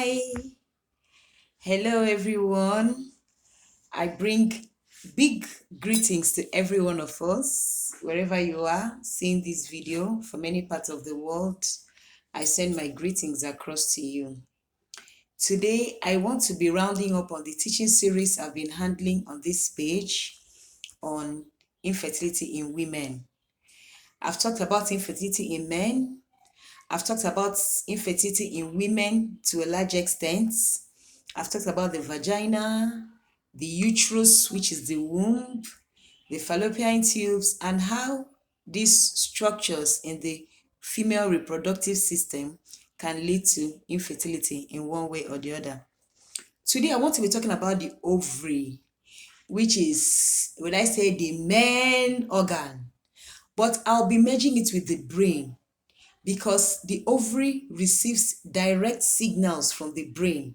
Hi, hello everyone. I bring big greetings to every one of us, wherever you are seeing this video from any part of the world. I send my greetings across to you. Today, I want to be rounding up on the teaching series I've been handling on this page on infertility in women. I've talked about infertility in men. I've talked about infertility in women to a large extent. I've talked about the vagina, the uterus, which is the womb, the fallopian tubes, and how these structures in the female reproductive system can lead to infertility in one way or the other. Today, I want to be talking about the ovary, which is, when I say the main organ, but I'll be merging it with the brain because the ovary receives direct signals from the brain,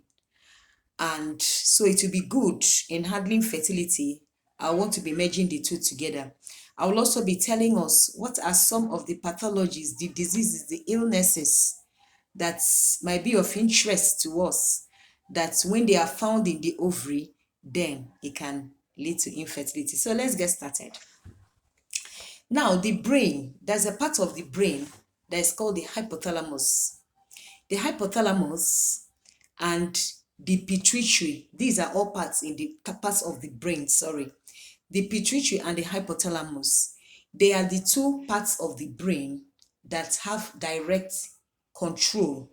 and so it will be good in handling fertility. I want to be merging the two together. I will also be telling us what are some of the pathologies, the diseases, the illnesses that might be of interest to us, that when they are found in the ovary, then it can lead to infertility. So let's get started. Now, the brain, there's a part of the brain that is called the hypothalamus. The hypothalamus and the pituitary, these are all parts of the brain, sorry. The pituitary and the hypothalamus, they are the two parts of the brain that have direct control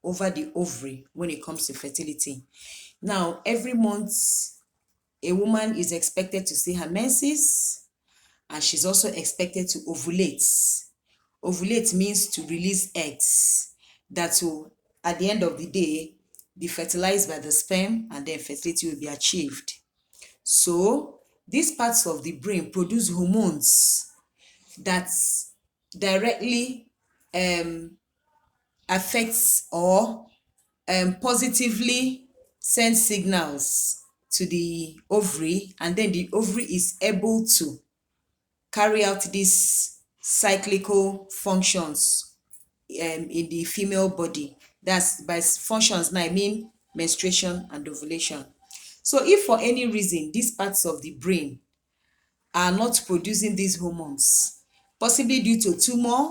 over the ovary when it comes to fertility. Now, every month, a woman is expected to see her menses, and she's also expected to ovulate. Ovulate means to release eggs that will, at the end of the day, be fertilized by the sperm, and then fertility will be achieved. So these parts of the brain produce hormones that directly affects or positively send signals to the ovary, and then the ovary is able to carry out these cyclical functions in the female body. That's by functions now, I mean menstruation and ovulation. So if for any reason these parts of the brain are not producing these hormones, possibly due to tumor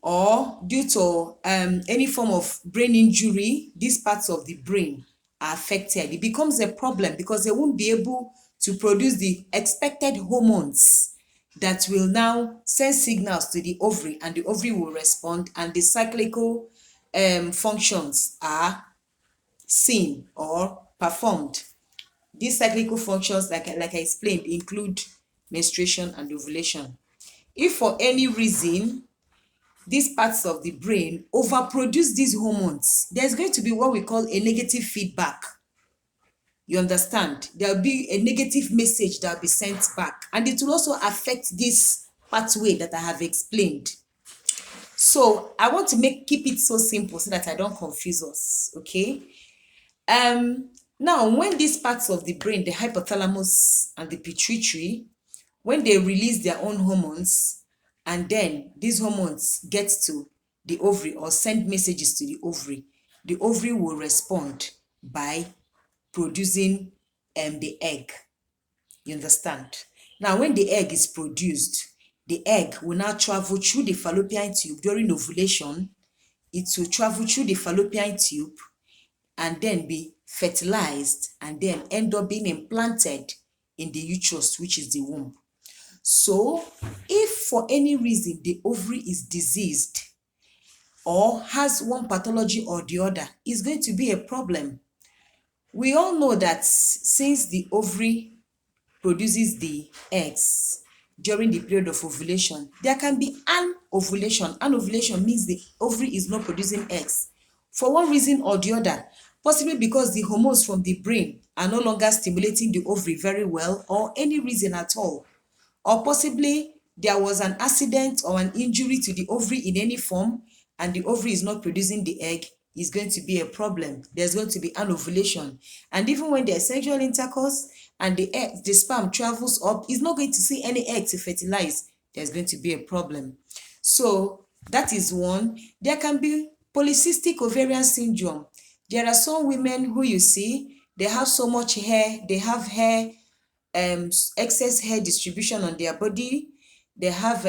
or due to any form of brain injury, these parts of the brain are affected. It becomes a problem because they won't be able to produce the expected hormones that will now send signals to the ovary, and the ovary will respond, and the cyclical functions are seen or performed. These cyclical functions, like I explained, include menstruation and ovulation. If for any reason these parts of the brain overproduce these hormones, there's going to be what we call a negative feedback. You understand? There'll be a negative message that will be sent back, and it will also affect this pathway that I have explained. So I want to keep it so simple so that I don't confuse us, okay? Now, when these parts of the brain, the hypothalamus and the pituitary, when they release their own hormones, and then these hormones get to the ovary or send messages to the ovary will respond by producing the egg. You understand? Now, when the egg is produced, the egg will now travel through the fallopian tube during ovulation. It will travel through the fallopian tube and then be fertilized and then end up being implanted in the uterus, which is the womb. So if for any reason the ovary is diseased or has one pathology or the other, it's going to be a problem. We all know that since the ovary produces the eggs during the period of ovulation, there can be anovulation. Anovulation means the ovary is not producing eggs for one reason or the other, possibly because the hormones from the brain are no longer stimulating the ovary very well, or any reason at all. Or possibly there was an accident or an injury to the ovary in any form, and the ovary is not producing the egg. Is going to be a problem. There's going to be anovulation. And even when there's sexual intercourse and the sperm travels up, it's not going to see any egg to fertilize. There's going to be a problem. So that is one. There can be polycystic ovarian syndrome. There are some women who you see, they have so much hair, they have hair, excess hair distribution on their body, they have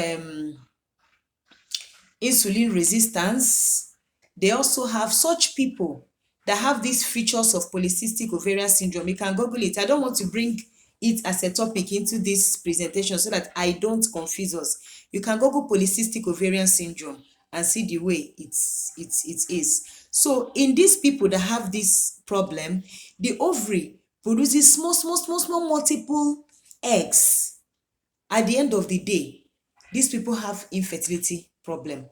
insulin resistance. They also have such people that have these features of polycystic ovarian syndrome. You can Google it. I don't want to bring it as a topic into this presentation so that I don't confuse us. You can Google polycystic ovarian syndrome and see the way it is. So in these people that have this problem, the ovary produces small multiple eggs. At the end of the day, these people have infertility problem.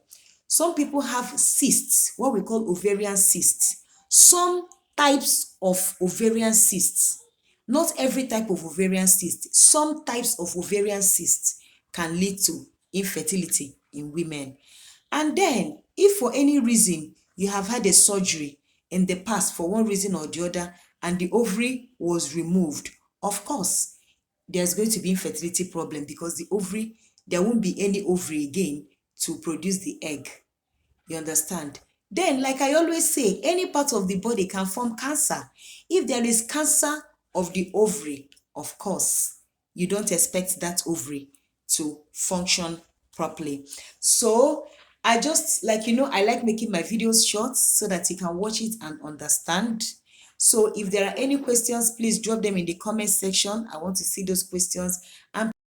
Some people have cysts, what we call ovarian cysts. Some types of ovarian cysts, not every type of ovarian cyst, some types of ovarian cysts can lead to infertility in women. And then, if for any reason you have had a surgery in the past for one reason or the other and the ovary was removed, of course, there's going to be infertility problem because the ovary, there won't be any ovary again to produce the egg. You understand? Then, like I always say, any part of the body can form cancer. If there is cancer of the ovary, of course, you don't expect that ovary to function properly. So I just like, I like making my videos short so that you can watch it and understand. So if there are any questions, please drop them in the comment section. I want to see those questions. And